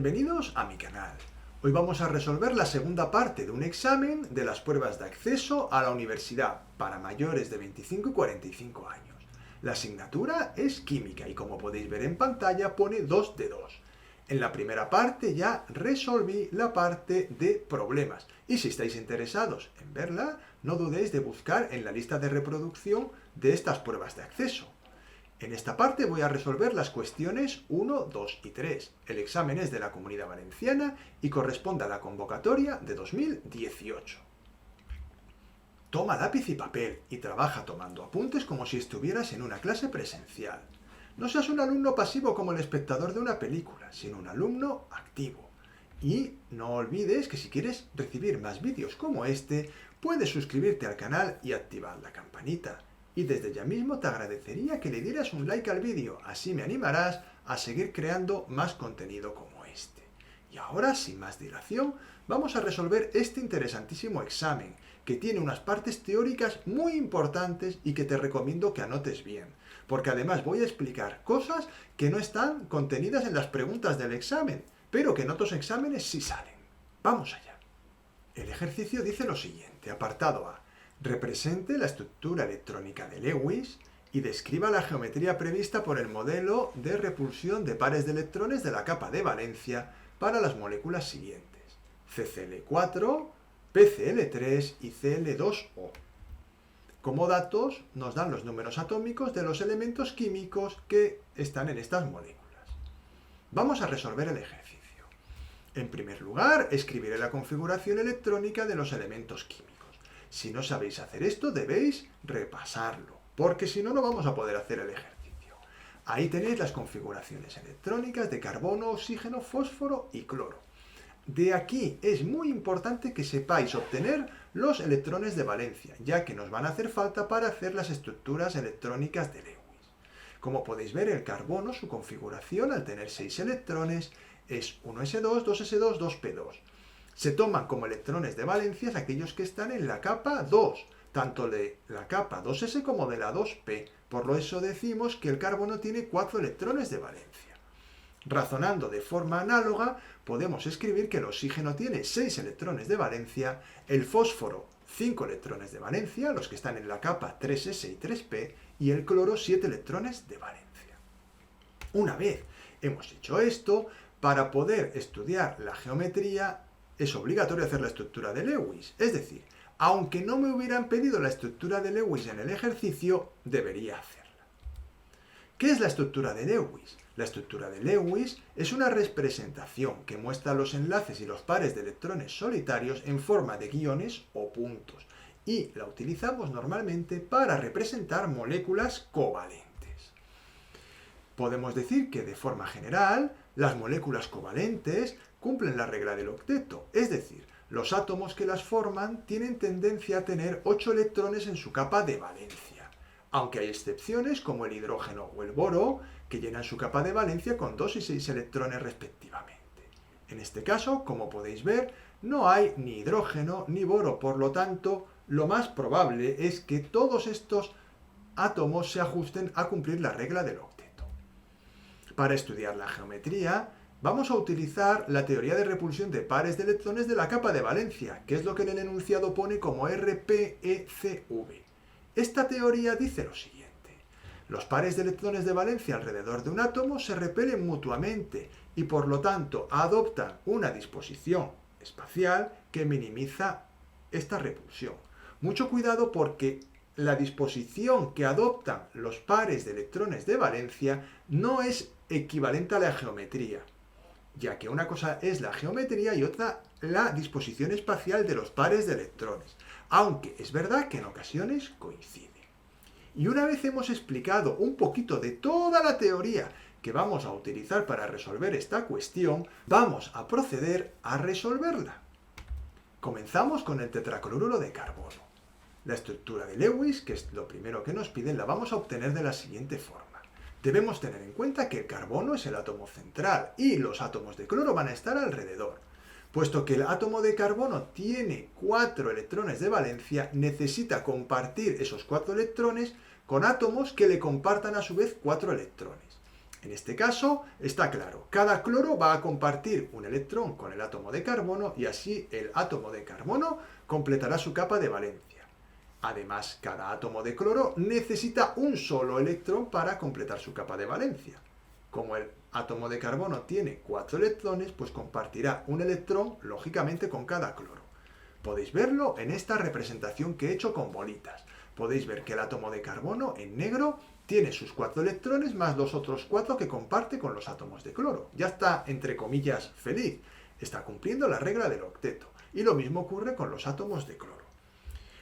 Bienvenidos a mi canal. Hoy vamos a resolver la segunda parte de un examen de las pruebas de acceso a la universidad para mayores de 25 y 45 años. La asignatura es química y como podéis ver en pantalla pone 2 de 2. En la primera parte ya resolví la parte de problemas y si estáis interesados en verla, no dudéis de buscar en la lista de reproducción de estas pruebas de acceso. En esta parte voy a resolver las cuestiones 1, 2 y 3. El examen es de la Comunidad Valenciana y corresponde a la convocatoria de 2018. Toma lápiz y papel y trabaja tomando apuntes como si estuvieras en una clase presencial. No seas un alumno pasivo como el espectador de una película, sino un alumno activo. Y no olvides que si quieres recibir más vídeos como este, puedes suscribirte al canal y activar la campanita. Y desde ya mismo te agradecería que le dieras un like al vídeo, así me animarás a seguir creando más contenido como este. Y ahora, sin más dilación, vamos a resolver este interesantísimo examen, que tiene unas partes teóricas muy importantes y que te recomiendo que anotes bien, porque además voy a explicar cosas que no están contenidas en las preguntas del examen, pero que en otros exámenes sí salen. Vamos allá. El ejercicio dice lo siguiente, apartado A. Represente la estructura electrónica de Lewis y describa la geometría prevista por el modelo de repulsión de pares de electrones de la capa de valencia para las moléculas siguientes: CCl4, PCl3 y Cl2O. Como datos nos dan los números atómicos de los elementos químicos que están en estas moléculas. Vamos a resolver el ejercicio. En primer lugar, escribiré la configuración electrónica de los elementos químicos. Si no sabéis hacer esto, debéis repasarlo, porque si no, no vamos a poder hacer el ejercicio. Ahí tenéis las configuraciones electrónicas de carbono, oxígeno, fósforo y cloro. De aquí es muy importante que sepáis obtener los electrones de valencia, ya que nos van a hacer falta para hacer las estructuras electrónicas de Lewis. Como podéis ver, el carbono, su configuración, al tener 6 electrones, es 1s2, 2s2, 2p2. Se toman como electrones de valencia aquellos que están en la capa 2, tanto de la capa 2s como de la 2p. Por eso decimos que el carbono tiene 4 electrones de valencia. Razonando de forma análoga, podemos escribir que el oxígeno tiene 6 electrones de valencia, el fósforo 5 electrones de valencia, los que están en la capa 3s y 3p, y el cloro 7 electrones de valencia. Una vez hemos hecho esto, para poder estudiar la geometría, es obligatorio hacer la estructura de Lewis. Es decir, aunque no me hubieran pedido la estructura de Lewis en el ejercicio, debería hacerla. ¿Qué es la estructura de Lewis? La estructura de Lewis es una representación que muestra los enlaces y los pares de electrones solitarios en forma de guiones o puntos, y la utilizamos normalmente para representar moléculas covalentes. Podemos decir que de forma general, las moléculas covalentes cumplen la regla del octeto, es decir, los átomos que las forman tienen tendencia a tener 8 electrones en su capa de valencia, aunque hay excepciones como el hidrógeno o el boro, que llenan su capa de valencia con 2 y 6 electrones respectivamente. En este caso, como podéis ver, no hay ni hidrógeno ni boro, por lo tanto, lo más probable es que todos estos átomos se ajusten a cumplir la regla del octeto. Para estudiar la geometría, vamos a utilizar la teoría de repulsión de pares de electrones de la capa de valencia, que es lo que en el enunciado pone como RPECV. Esta teoría dice lo siguiente: los pares de electrones de valencia alrededor de un átomo se repelen mutuamente y por lo tanto adoptan una disposición espacial que minimiza esta repulsión. Mucho cuidado porque la disposición que adoptan los pares de electrones de valencia no es equivalente a la geometría, ya que una cosa es la geometría y otra la disposición espacial de los pares de electrones, aunque es verdad que en ocasiones coinciden. Y una vez hemos explicado un poquito de toda la teoría que vamos a utilizar para resolver esta cuestión, vamos a proceder a resolverla. Comenzamos con el tetracloruro de carbono. La estructura de Lewis, que es lo primero que nos piden, la vamos a obtener de la siguiente forma. Debemos tener en cuenta que el carbono es el átomo central y los átomos de cloro van a estar alrededor. Puesto que el átomo de carbono tiene 4 electrones de valencia, necesita compartir esos 4 electrones con átomos que le compartan a su vez 4 electrones. En este caso, está claro, cada cloro va a compartir un electrón con el átomo de carbono y así el átomo de carbono completará su capa de valencia. Además, cada átomo de cloro necesita un solo electrón para completar su capa de valencia. Como el átomo de carbono tiene 4 electrones, pues compartirá un electrón, lógicamente, con cada cloro. Podéis verlo en esta representación que he hecho con bolitas. Podéis ver que el átomo de carbono, en negro, tiene sus 4 electrones más los otros 4 que comparte con los átomos de cloro. Ya está, entre comillas, feliz. Está cumpliendo la regla del octeto. Y lo mismo ocurre con los átomos de cloro.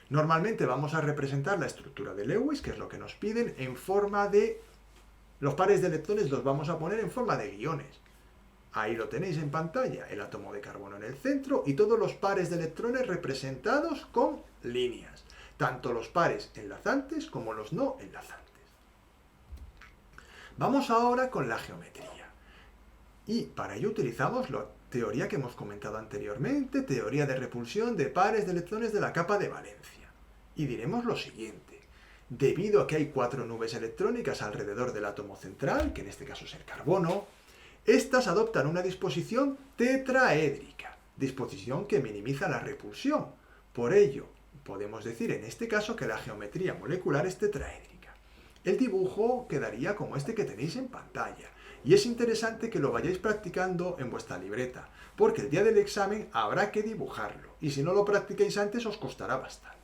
Normalmente vamos a representar la estructura de Lewis, que es lo que nos piden, en forma de... Los pares de electrones los vamos a poner en forma de guiones. Ahí lo tenéis en pantalla, el átomo de carbono en el centro y todos los pares de electrones representados con líneas. Tanto los pares enlazantes como los no enlazantes. Vamos ahora con la geometría. Y para ello utilizamos la teoría que hemos comentado anteriormente, teoría de repulsión de pares de electrones de la capa de valencia. Y diremos lo siguiente. Debido a que hay 4 nubes electrónicas alrededor del átomo central, que en este caso es el carbono, estas adoptan una disposición tetraédrica, disposición que minimiza la repulsión. Por ello, podemos decir en este caso que la geometría molecular es tetraédrica. El dibujo quedaría como este que tenéis en pantalla. Y es interesante que lo vayáis practicando en vuestra libreta, porque el día del examen habrá que dibujarlo, y si no lo practicáis antes os costará bastante.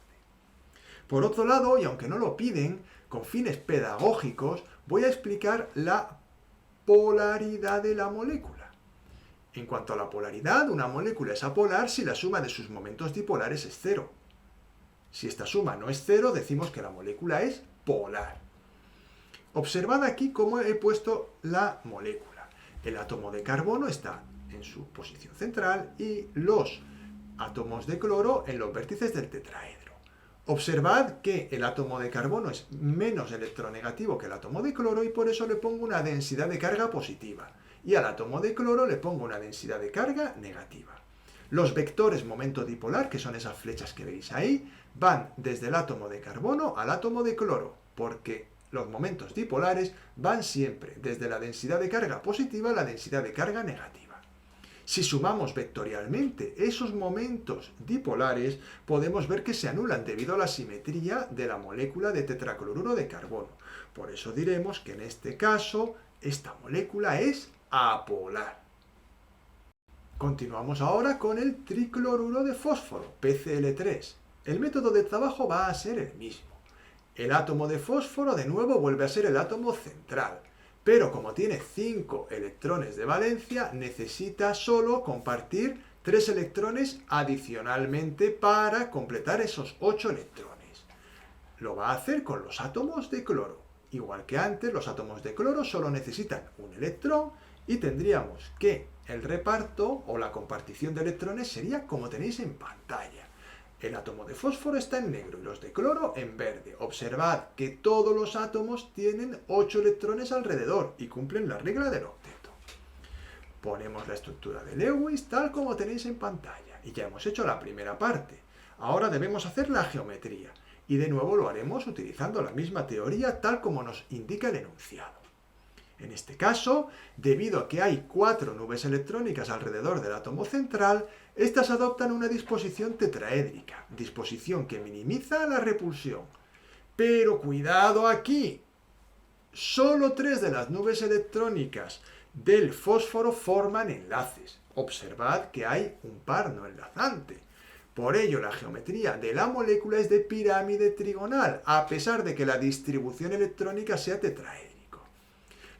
Por otro lado, y aunque no lo piden, con fines pedagógicos, voy a explicar la polaridad de la molécula. En cuanto a la polaridad, una molécula es apolar si la suma de sus momentos dipolares es cero. Si esta suma no es cero, decimos que la molécula es polar. Observad aquí cómo he puesto la molécula. El átomo de carbono está en su posición central y los átomos de cloro en los vértices del tetraedro. Observad que el átomo de carbono es menos electronegativo que el átomo de cloro y por eso le pongo una densidad de carga positiva. Y al átomo de cloro le pongo una densidad de carga negativa. Los vectores momento dipolar, que son esas flechas que veis ahí, van desde el átomo de carbono al átomo de cloro, porque los momentos dipolares van siempre desde la densidad de carga positiva a la densidad de carga negativa. Si sumamos vectorialmente esos momentos dipolares, podemos ver que se anulan debido a la simetría de la molécula de tetracloruro de carbono. Por eso diremos que en este caso, esta molécula es apolar. Continuamos ahora con el tricloruro de fósforo, PCl3. El método de trabajo va a ser el mismo. El átomo de fósforo de nuevo vuelve a ser el átomo central, pero como tiene 5 electrones de valencia, necesita solo compartir 3 electrones adicionalmente para completar esos 8 electrones. Lo va a hacer con los átomos de cloro. Igual que antes, los átomos de cloro solo necesitan un electrón y tendríamos que el reparto o la compartición de electrones sería como tenéis en pantalla. El átomo de fósforo está en negro y los de cloro en verde. Observad que todos los átomos tienen 8 electrones alrededor y cumplen la regla del octeto. Ponemos la estructura de Lewis tal como tenéis en pantalla y ya hemos hecho la primera parte. Ahora debemos hacer la geometría y de nuevo lo haremos utilizando la misma teoría tal como nos indica el enunciado. En este caso, debido a que hay 4 nubes electrónicas alrededor del átomo central, estas adoptan una disposición tetraédrica, disposición que minimiza la repulsión. Pero cuidado aquí, solo 3 de las nubes electrónicas del fósforo forman enlaces. Observad que hay un par no enlazante. Por ello, la geometría de la molécula es de pirámide trigonal, a pesar de que la distribución electrónica sea tetraédrica.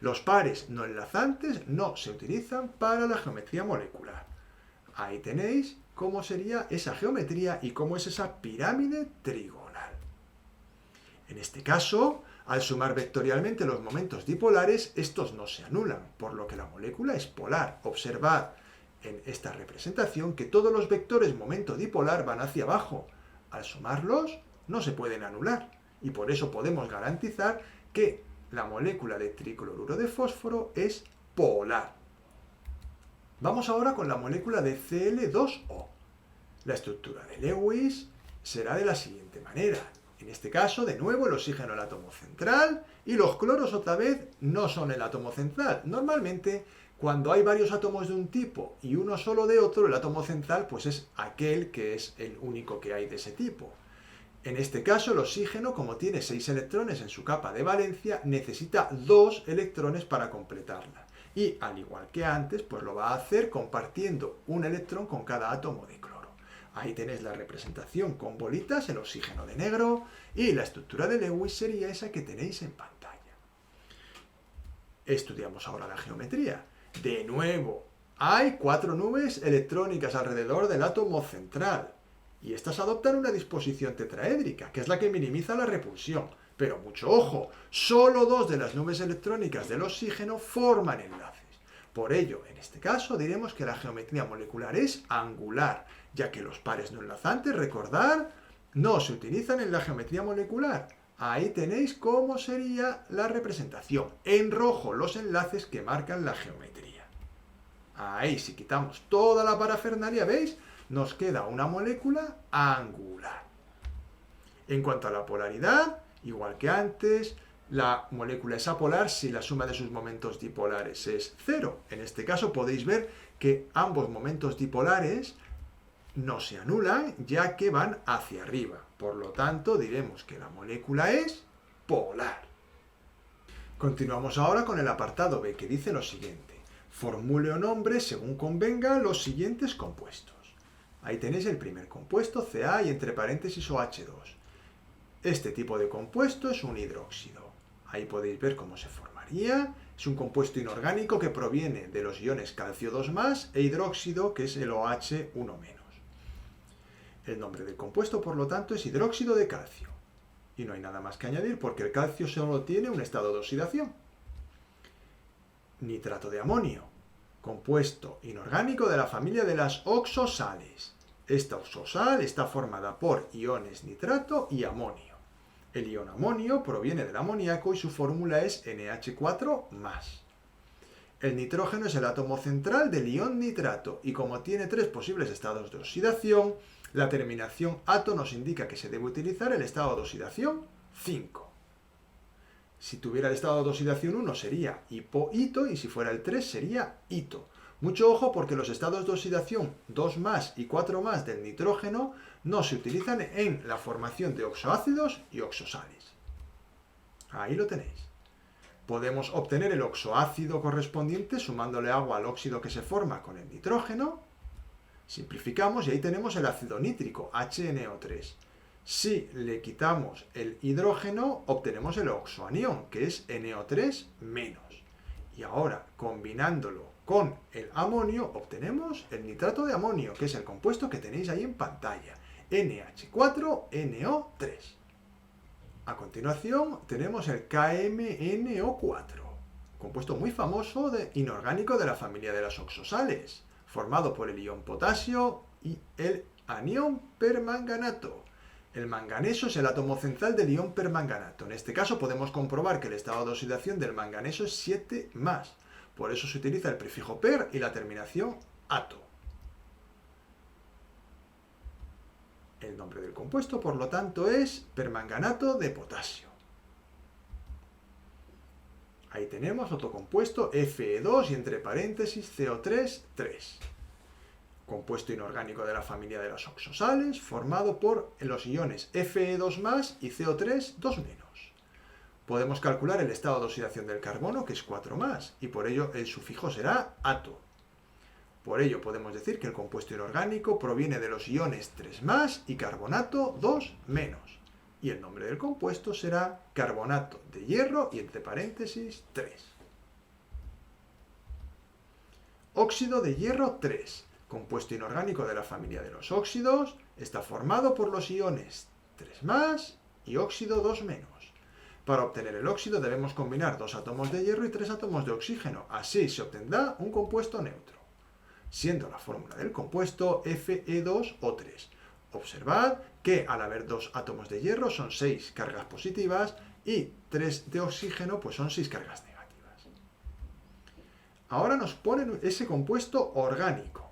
Los pares no enlazantes no se utilizan para la geometría molecular. Ahí tenéis cómo sería esa geometría y cómo es esa pirámide trigonal. En este caso, al sumar vectorialmente los momentos dipolares, estos no se anulan, por lo que la molécula es polar. Observad en esta representación que todos los vectores momento dipolar van hacia abajo. Al sumarlos, no se pueden anular, y por eso podemos garantizar que la molécula de tricloruro de fósforo es polar. Vamos ahora con la molécula de Cl2O. La estructura de Lewis será de la siguiente manera. En este caso, de nuevo, el oxígeno el átomo central y los cloros otra vez no son el átomo central. Normalmente, cuando hay varios átomos de un tipo y uno solo de otro, el átomo central pues es aquel que es el único que hay de ese tipo. En este caso, el oxígeno, como tiene 6 electrones en su capa de valencia, necesita 2 electrones para completarla. Y al igual que antes, pues lo va a hacer compartiendo un electrón con cada átomo de cloro. Ahí tenéis la representación con bolitas, el oxígeno de negro, y la estructura de Lewis sería esa que tenéis en pantalla. Estudiamos ahora la geometría. De nuevo, hay 4 nubes electrónicas alrededor del átomo central. Y estas adoptan una disposición tetraédrica, que es la que minimiza la repulsión. Pero mucho ojo, solo 2 de las nubes electrónicas del oxígeno forman enlaces. Por ello, en este caso, diremos que la geometría molecular es angular, ya que los pares no enlazantes, recordad, no se utilizan en la geometría molecular. Ahí tenéis cómo sería la representación. En rojo los enlaces que marcan la geometría. Ahí, si quitamos toda la parafernalia, ¿veis? Nos queda una molécula angular. En cuanto a la polaridad, igual que antes, la molécula es apolar si la suma de sus momentos dipolares es 0. En este caso podéis ver que ambos momentos dipolares no se anulan ya que van hacia arriba. Por lo tanto, diremos que la molécula es polar. Continuamos ahora con el apartado B, que dice lo siguiente. Formule o nombre, según convenga, los siguientes compuestos. Ahí tenéis el primer compuesto, Ca y entre paréntesis OH2. Este tipo de compuesto es un hidróxido. Ahí podéis ver cómo se formaría. Es un compuesto inorgánico que proviene de los iones calcio 2+, e hidróxido, que es el OH 1-. El nombre del compuesto, por lo tanto, es hidróxido de calcio. Y no hay nada más que añadir porque el calcio solo tiene un estado de oxidación. Nitrato de amonio, compuesto inorgánico de la familia de las oxosales. Esta oxosal está formada por iones nitrato y amonio. El ion amonio proviene del amoníaco y su fórmula es NH4+. El nitrógeno es el átomo central del ion nitrato y como tiene 3 posibles estados de oxidación, la terminación ato nos indica que se debe utilizar el estado de oxidación 5. Si tuviera el estado de oxidación 1 sería hipoito y si fuera el 3 sería ito. Mucho ojo porque los estados de oxidación 2+ y 4+ del nitrógeno no se utilizan en la formación de oxoácidos y oxosales. Ahí lo tenéis. Podemos obtener el oxoácido correspondiente sumándole agua al óxido que se forma con el nitrógeno. Simplificamos y ahí tenemos el ácido nítrico, HNO3. Si le quitamos el hidrógeno, obtenemos el oxoanión, que es NO3-. Y ahora, combinándolo con el amonio, obtenemos el nitrato de amonio, que es el compuesto que tenéis ahí en pantalla, NH4NO3. A continuación, tenemos el KMNO4, compuesto muy famoso inorgánico de la familia de las oxosales, formado por el ion potasio y el anión permanganato. El manganeso es el átomo central del ion permanganato. En este caso podemos comprobar que el estado de oxidación del manganeso es 7+. Por eso se utiliza el prefijo per y la terminación ato. El nombre del compuesto, por lo tanto, es permanganato de potasio. Ahí tenemos otro compuesto, Fe2 y entre paréntesis CO3, 3. Compuesto inorgánico de la familia de las oxosales, formado por los iones Fe2+ y CO3, 2-. Podemos calcular el estado de oxidación del carbono, que es 4+, y por ello el sufijo será ato. Por ello podemos decir que el compuesto inorgánico proviene de los iones 3+ y carbonato 2-. Y el nombre del compuesto será carbonato de hierro y entre paréntesis 3. Óxido de hierro 3. Compuesto inorgánico de la familia de los óxidos, está formado por los iones 3+ y óxido 2-. Para obtener el óxido debemos combinar 2 átomos de hierro y 3 átomos de oxígeno. Así se obtendrá un compuesto neutro, siendo la fórmula del compuesto Fe2O3. Observad que al haber 2 átomos de hierro son 6 cargas positivas y 3 de oxígeno pues son 6 cargas negativas. Ahora nos ponen ese compuesto orgánico.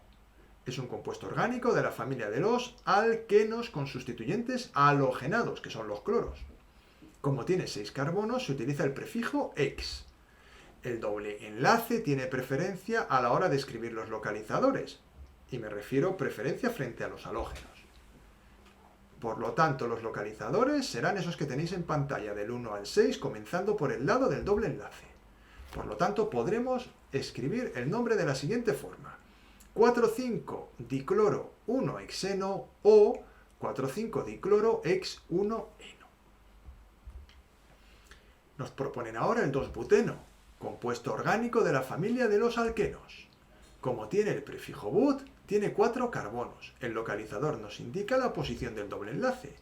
Es un compuesto orgánico de la familia de los alquenos con sustituyentes halogenados, que son los cloros. Como tiene 6 carbonos, se utiliza el prefijo ex. El doble enlace tiene preferencia a la hora de escribir los localizadores, y me refiero preferencia frente a los halógenos. Por lo tanto, los localizadores serán esos que tenéis en pantalla del 1 al 6, comenzando por el lado del doble enlace. Por lo tanto, podremos escribir el nombre de la siguiente forma: 4,5-dicloro-1-hexeno o 4,5-dicloro-ex-1-eno. Nos proponen ahora el 2-buteno, compuesto orgánico de la familia de los alquenos. Como tiene el prefijo but, tiene 4 carbonos. El localizador nos indica la posición del doble enlace.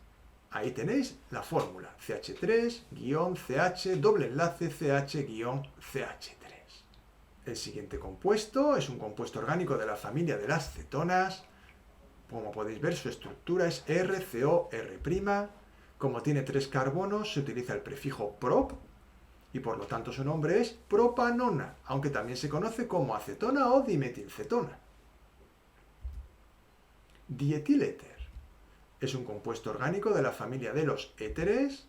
Ahí tenéis la fórmula: CH3-CH doble enlace CH-CH3. El siguiente compuesto es un compuesto orgánico de la familia de las cetonas. Como podéis ver, su estructura es RCOR'. Como tiene 3 carbonos, se utiliza el prefijo prop y por lo tanto su nombre es propanona, aunque también se conoce como acetona o dimetilcetona. Dietiléter es un compuesto orgánico de la familia de los éteres.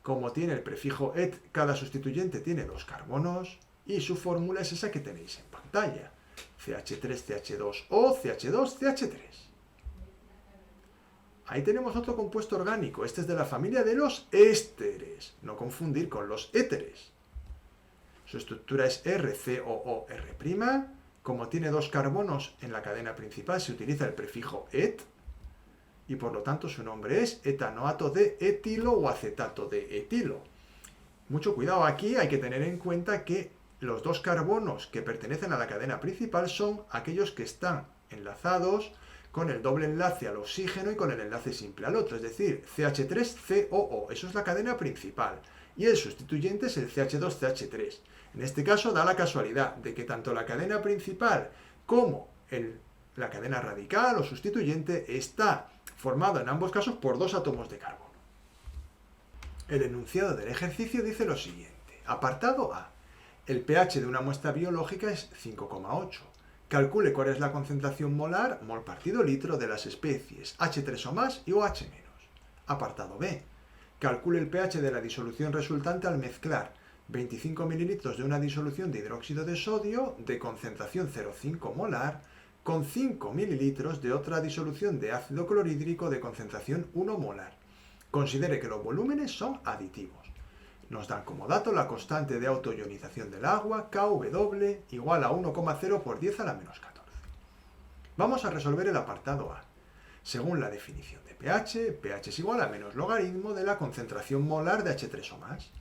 Como tiene el prefijo et, cada sustituyente tiene 2 carbonos y su fórmula es esa que tenéis en pantalla: CH3CH2 o CH2CH3. Ahí tenemos otro compuesto orgánico. Este es de la familia de los ésteres, no confundir con los éteres. Su estructura es RCOOR'. Como tiene 2 carbonos en la cadena principal, se utiliza el prefijo et y por lo tanto su nombre es etanoato de etilo o acetato de etilo. Mucho cuidado aquí, hay que tener en cuenta que los 2 carbonos que pertenecen a la cadena principal son aquellos que están enlazados con el doble enlace al oxígeno y con el enlace simple al otro, es decir, CH3COO, eso es la cadena principal, y el sustituyente es el CH2CH3. En este caso da la casualidad de que tanto la cadena principal como la cadena radical o sustituyente está formado en ambos casos por 2 átomos de carbono. El enunciado del ejercicio dice lo siguiente: apartado A. El pH de una muestra biológica es 5,8. Calcule cuál es la concentración molar, mol partido litro, de las especies H3 o más y OH-. Apartado B. Calcule el pH de la disolución resultante al mezclar 25 ml de una disolución de hidróxido de sodio de concentración 0,5 molar con 5 ml de otra disolución de ácido clorhídrico de concentración 1 molar. Considere que los volúmenes son aditivos. Nos dan como dato la constante de autoionización del agua, Kw, igual a 1,0 por 10 a la menos 14. Vamos a resolver el apartado A. Según la definición de pH, pH es igual a menos logaritmo de la concentración molar de H3 o más.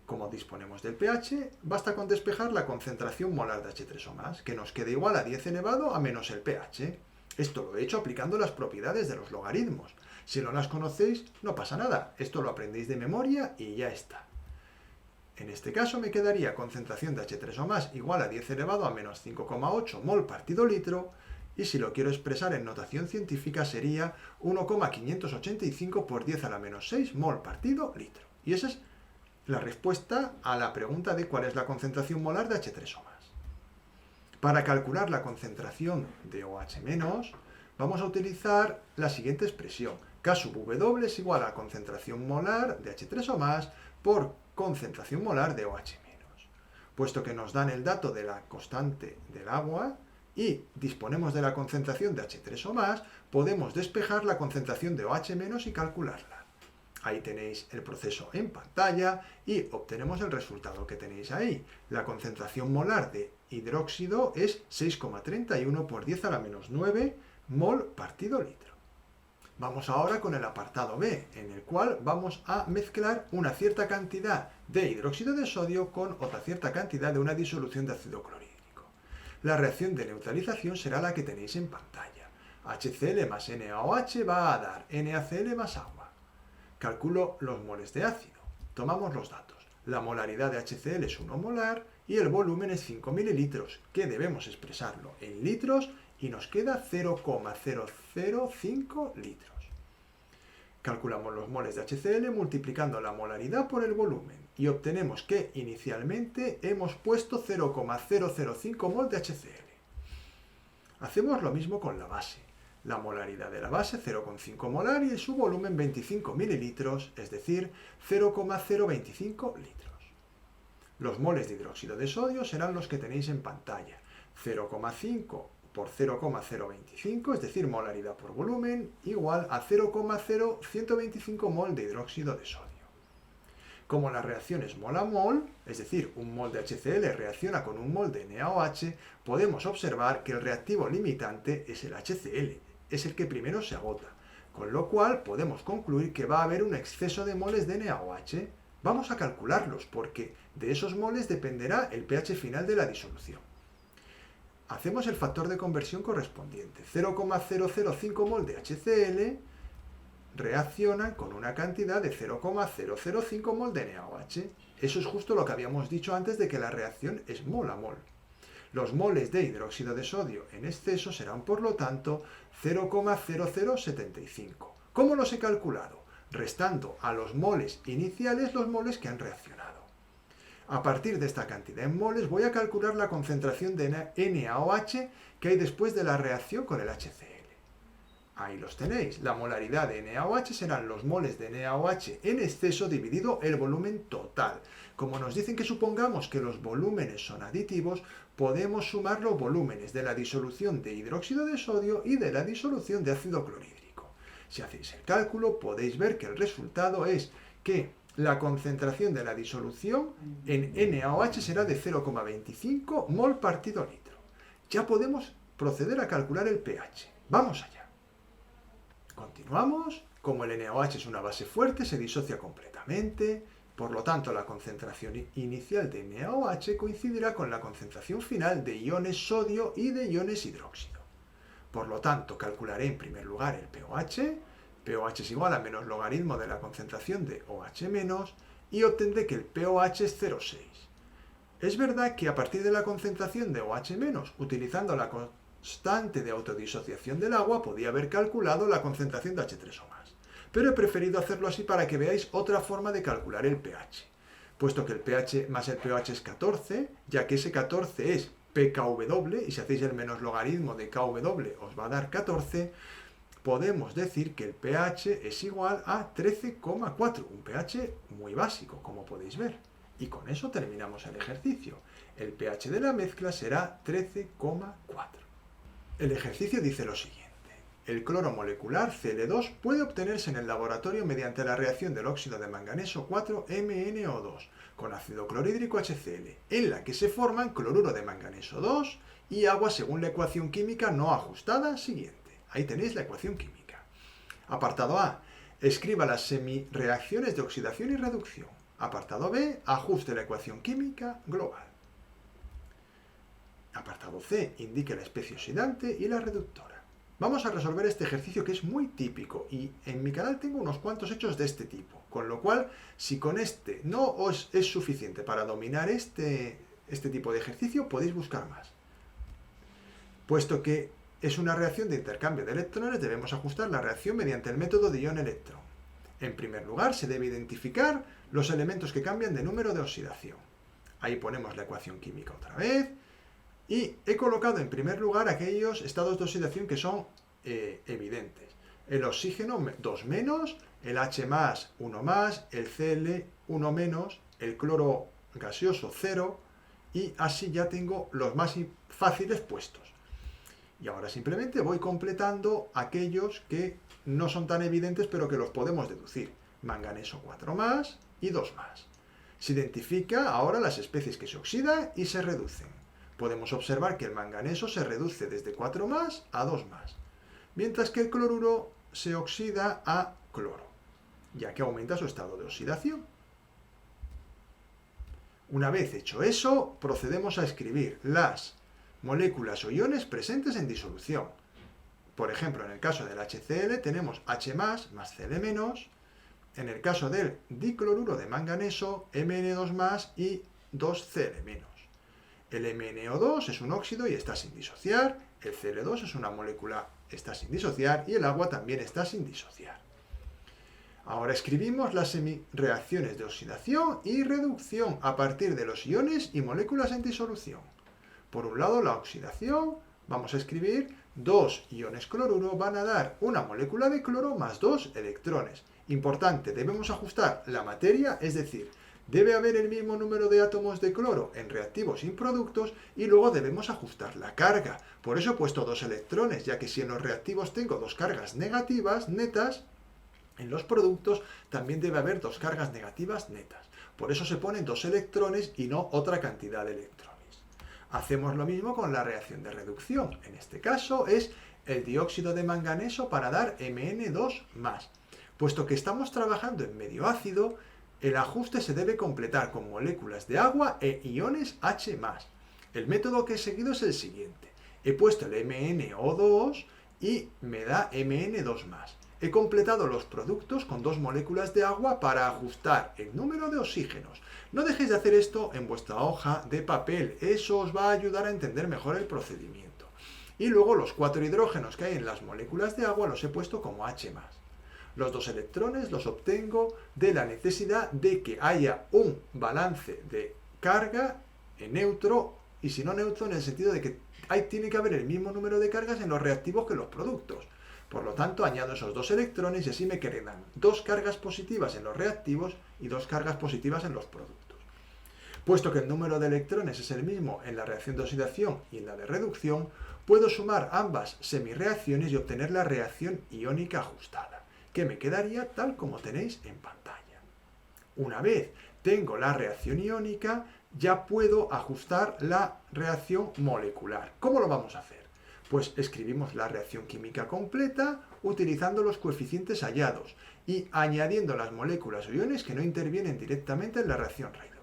Como disponemos del pH, basta con despejar la concentración molar de H3 o más, que nos quede igual a 10 elevado a menos el pH. Esto lo he hecho aplicando las propiedades de los logaritmos. Si no las conocéis, no pasa nada. Esto lo aprendéis de memoria y ya está. En este caso me quedaría concentración de H3 o más igual a 10 elevado a menos 5,8 mol partido litro, y si lo quiero expresar en notación científica sería 1,585 por 10 a la menos 6 mol partido litro. Y esa es la respuesta a la pregunta de cuál es la concentración molar de H3 o más. Para calcular la concentración de OH-, vamos a utilizar la siguiente expresión: K sub W es igual a concentración molar de H3 o más por concentración molar de OH-. Puesto que nos dan el dato de la constante del agua y disponemos de la concentración de H3 o más, podemos despejar la concentración de OH- y calcularla. Ahí tenéis el proceso en pantalla y obtenemos el resultado que tenéis ahí. La concentración molar de hidróxido es 6,31 por 10 a la menos 9 mol partido litro. Vamos ahora con el apartado B, en el cual vamos a mezclar una cierta cantidad de hidróxido de sodio con otra cierta cantidad de una disolución de ácido clorhídrico. La reacción de neutralización será la que tenéis en pantalla. HCl más NaOH va a dar NaCl más agua. Calculo los moles de ácido. Tomamos los datos. La molaridad de HCl es 1 molar y el volumen es 5 mililitros, que debemos expresarlo en litros, y nos queda 0,005 litros. Calculamos los moles de HCl multiplicando la molaridad por el volumen y obtenemos que inicialmente hemos puesto 0,005 mol de HCl. Hacemos lo mismo con la base. La molaridad de la base 0,5 molar y su volumen 25 mililitros, es decir, 0,025 litros. Los moles de hidróxido de sodio serán los que tenéis en pantalla. 0,5 por 0,025, es decir, molaridad por volumen, igual a 0,0125 mol de hidróxido de sodio. Como la reacción es mol a mol, es decir, un mol de HCl reacciona con un mol de NaOH, podemos observar que el reactivo limitante es el HCl, es el que primero se agota, con lo cual podemos concluir que va a haber un exceso de moles de NaOH. Vamos a calcularlos porque de esos moles dependerá el pH final de la disolución. Hacemos el factor de conversión correspondiente. 0,005 mol de HCl reaccionan con una cantidad de 0,005 mol de NaOH. Eso es justo lo que habíamos dicho antes de que la reacción es mol a mol. Los moles de hidróxido de sodio en exceso serán, por lo tanto, 0,0075. ¿Cómo los he calculado? Restando a los moles iniciales los moles que han reaccionado. A partir de esta cantidad en moles voy a calcular la concentración de NaOH que hay después de la reacción con el HCl. Ahí los tenéis. La molaridad de NaOH serán los moles de NaOH en exceso dividido el volumen total. Como nos dicen que supongamos que los volúmenes son aditivos, podemos sumar los volúmenes de la disolución de hidróxido de sodio y de la disolución de ácido clorhídrico. Si hacéis el cálculo, podéis ver que el resultado es que la concentración de la disolución en NaOH será de 0,25 mol partido litro. Ya podemos proceder a calcular el pH. Vamos allá. Continuamos. Como el NaOH es una base fuerte, se disocia completamente. Por lo tanto, la concentración inicial de NaOH coincidirá con la concentración final de iones sodio y de iones hidróxido. Por lo tanto, calcularé en primer lugar el pOH. pOH es igual a menos logaritmo de la concentración de OH-, y obtendré que el pOH es 0,6. Es verdad que a partir de la concentración de OH-, utilizando la constante de autodisociación del agua, podía haber calculado la concentración de H3O+. Pero he preferido hacerlo así para que veáis otra forma de calcular el pH. Puesto que el pH más el pOH es 14, ya que ese 14 es pKw, y si hacéis el menos logaritmo de KW os va a dar 14, podemos decir que el pH es igual a 13,4, un pH muy básico, como podéis ver. Y con eso terminamos el ejercicio. El pH de la mezcla será 13,4. El ejercicio dice lo siguiente. El cloro molecular Cl2 puede obtenerse en el laboratorio mediante la reacción del óxido de manganeso 4MnO2 con ácido clorhídrico HCl, en la que se forman cloruro de manganeso 2 y agua según la ecuación química no ajustada siguiente. Ahí tenéis la ecuación química. Apartado A. Escriba las semireacciones de oxidación y reducción. Apartado B. Ajuste la ecuación química global. Apartado C. Indique la especie oxidante y la reductora. Vamos a resolver este ejercicio que es muy típico y en mi canal tengo unos cuantos hechos de este tipo, con lo cual si con este no os es suficiente para dominar este tipo de ejercicio, podéis buscar más. Puesto que es una reacción de intercambio de electrones, debemos ajustar la reacción mediante el método de ion-electrón. En primer lugar, se debe identificar los elementos que cambian de número de oxidación. Ahí ponemos la ecuación química otra vez. Y he colocado en primer lugar aquellos estados de oxidación que son evidentes. El oxígeno 2-, el H+, 1+, el Cl 1-, el cloro gaseoso 0, y así ya tengo los más fáciles puestos. Y ahora simplemente voy completando aquellos que no son tan evidentes pero que los podemos deducir. Manganeso 4+ y 2+. Se identifica ahora las especies que se oxidan y se reducen. Podemos observar que el manganeso se reduce desde 4+ a 2+, mientras que el cloruro se oxida a cloro, ya que aumenta su estado de oxidación. Una vez hecho eso, procedemos a escribir las moléculas o iones presentes en disolución. Por ejemplo, en el caso del HCl tenemos H+, más Cl-, en el caso del dicloruro de manganeso, Mn2+, y 2Cl-. El MnO2 es un óxido y está sin disociar, el Cl2 es una molécula, está sin disociar, y el agua también está sin disociar. Ahora escribimos las semireacciones de oxidación y reducción a partir de los iones y moléculas en disolución. Por un lado, la oxidación Vamos a escribir 2 iones cloruro van a dar una molécula de cloro más 2 electrones. Importante, debemos ajustar la materia, es decir, debe haber el mismo número de átomos de cloro en reactivos y en productos y luego debemos ajustar la carga. Por eso he puesto 2 electrones, ya que si en los reactivos tengo 2 cargas negativas netas, en los productos también debe haber 2 cargas negativas netas. Por eso se ponen 2 electrones y no otra cantidad de electrones. Hacemos lo mismo con la reacción de reducción. En este caso es el dióxido de manganeso para dar Mn2+. Puesto que estamos trabajando en medio ácido, el ajuste se debe completar con moléculas de agua e iones H+. El método que he seguido es el siguiente. He puesto el MnO2 y me da Mn2+. He completado los productos con 2 moléculas de agua para ajustar el número de oxígenos. No dejéis de hacer esto en vuestra hoja de papel, eso os va a ayudar a entender mejor el procedimiento. Y luego los 4 hidrógenos que hay en las moléculas de agua los he puesto como H+. Los 2 electrones los obtengo de la necesidad de que haya un balance de carga en neutro, y si no neutro en el sentido de que tiene que haber el mismo número de cargas en los reactivos que en los productos. Por lo tanto, añado esos 2 electrones y así me quedan 2 cargas positivas en los reactivos y 2 cargas positivas en los productos. Puesto que el número de electrones es el mismo en la reacción de oxidación y en la de reducción, puedo sumar ambas semireacciones y obtener la reacción iónica ajustada, que me quedaría tal como tenéis en pantalla. Una vez tengo la reacción iónica, ya puedo ajustar la reacción molecular. ¿Cómo lo vamos a hacer? Pues escribimos la reacción química completa utilizando los coeficientes hallados y añadiendo las moléculas o iones que no intervienen directamente en la reacción redox.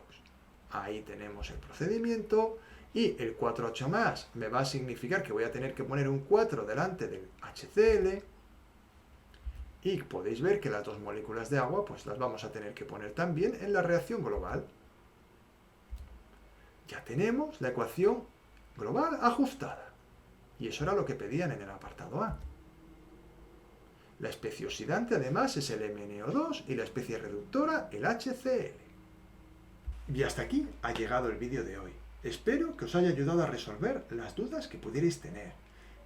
Ahí tenemos el procedimiento y el 4H+ me va a significar que voy a tener que poner un 4 delante del HCl y podéis ver que las 2 moléculas de agua pues las vamos a tener que poner también en la reacción global. Ya tenemos la ecuación global ajustada. Y eso era lo que pedían en el apartado A. La especie oxidante además es el MnO2 y la especie reductora el HCl. Y hasta aquí ha llegado el vídeo de hoy. Espero que os haya ayudado a resolver las dudas que pudierais tener.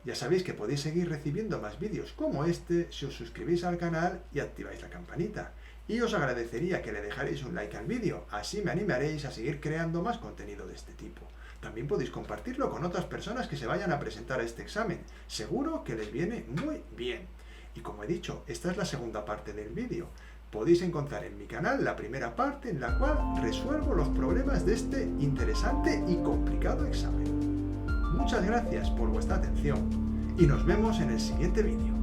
Ya sabéis que podéis seguir recibiendo más vídeos como este si os suscribís al canal y activáis la campanita. Y os agradecería que le dejarais un like al vídeo, así me animaréis a seguir creando más contenido de este tipo. También podéis compartirlo con otras personas que se vayan a presentar a este examen. Seguro que les viene muy bien. Y como he dicho, esta es la segunda parte del vídeo. Podéis encontrar en mi canal la primera parte en la cual resuelvo los problemas de este interesante y complicado examen. Muchas gracias por vuestra atención y nos vemos en el siguiente vídeo.